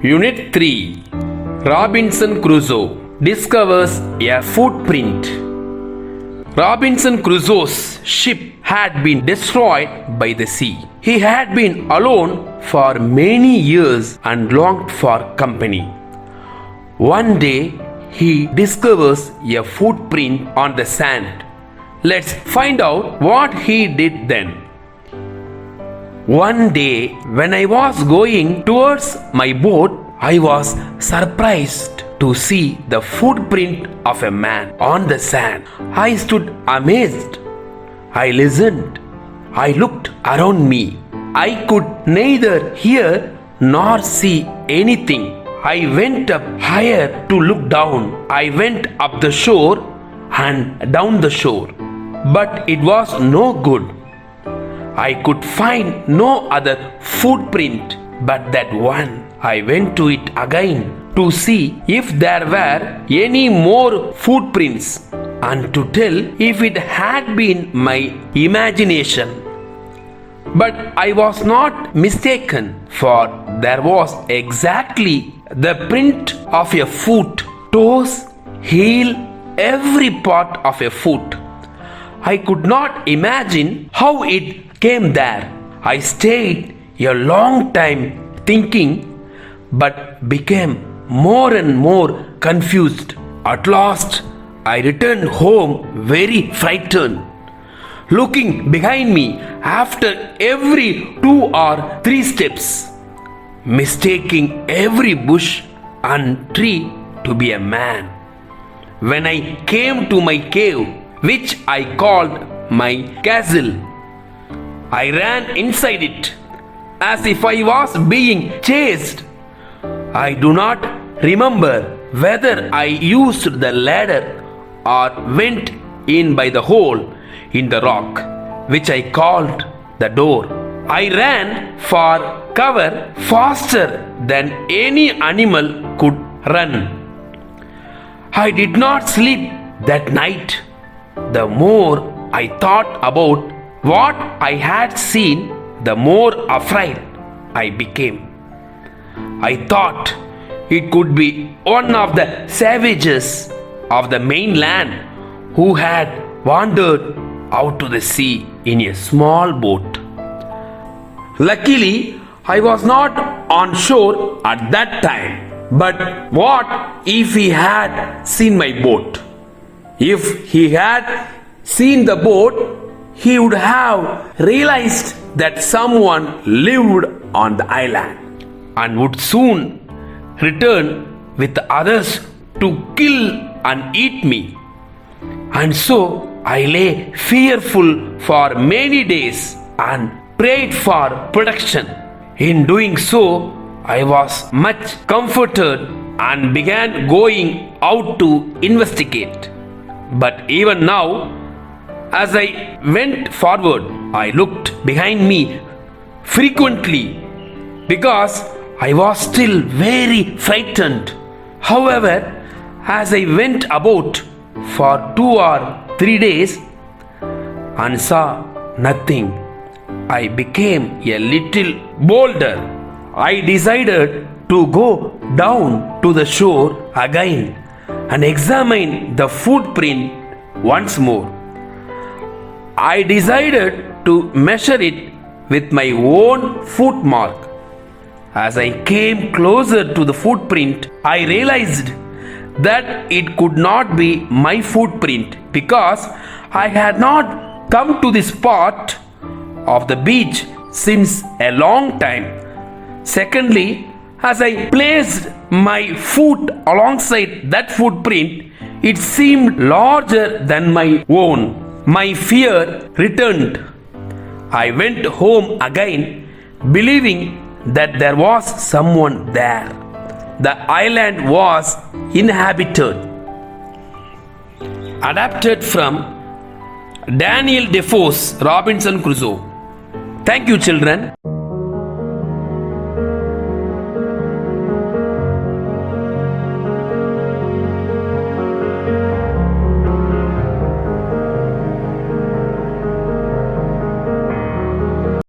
Unit 3. Robinson Crusoe discovers a footprint. Robinson Crusoe's ship had been destroyed by the sea. He had been alone for many years and longed for company. One day, he discovers a footprint on the sand. Let's find out what he did then. One day, when I was going towards my boat, I was surprised to see the footprint of a man on the sand. I stood amazed. I listened. I looked around me. I could neither hear nor see anything. I went up higher to look down. I went up the shore and down the shore. But it was no good. I could find no other footprint but that one. I went to it again to see if there were any more footprints and to tell if it had been my imagination. But I was not mistaken, for there was exactly the print of a foot, toes, heel, every part of a foot. I could not imagine how it came there. I stayed a long time thinking, but became more and more confused. At last, I returned home very frightened, looking behind me after every 2 or 3 steps, mistaking every bush and tree to be a man. When I came to my cave, which I called my castle, I ran inside it as if I was being chased. I do not remember whether I used the ladder or went in by the hole in the rock, which I called the door. I ran for cover faster than any animal could run. I did not sleep that night. The more I thought about what I had seen, the more afraid I became. I thought it could be one of the savages of the mainland who had wandered out to the sea in a small boat. Luckily, I was not on shore at that time. But what if he had seen my boat? If he had seen the boat, he would have realized that someone lived on the island and would soon return with the others to kill and eat me. And so I lay fearful for many days and prayed for protection. In doing so, I was much comforted and began going out to investigate. But even now, as I went forward, I looked behind me frequently because I was still very frightened. However, as I went about for 2 or 3 days and saw nothing, I became a little bolder. I decided to go down to the shore again and examine the footprint once more. I decided to measure it with my own foot mark. As I came closer to the footprint, I realized that it could not be my footprint because I had not come to this part of the beach since a long time. Secondly, as I placed my foot alongside that footprint, it seemed larger than my own. My fear returned. I went home again, believing that there was someone there. The island was inhabited. Adapted from Daniel Defoe's Robinson Crusoe. Thank you, children.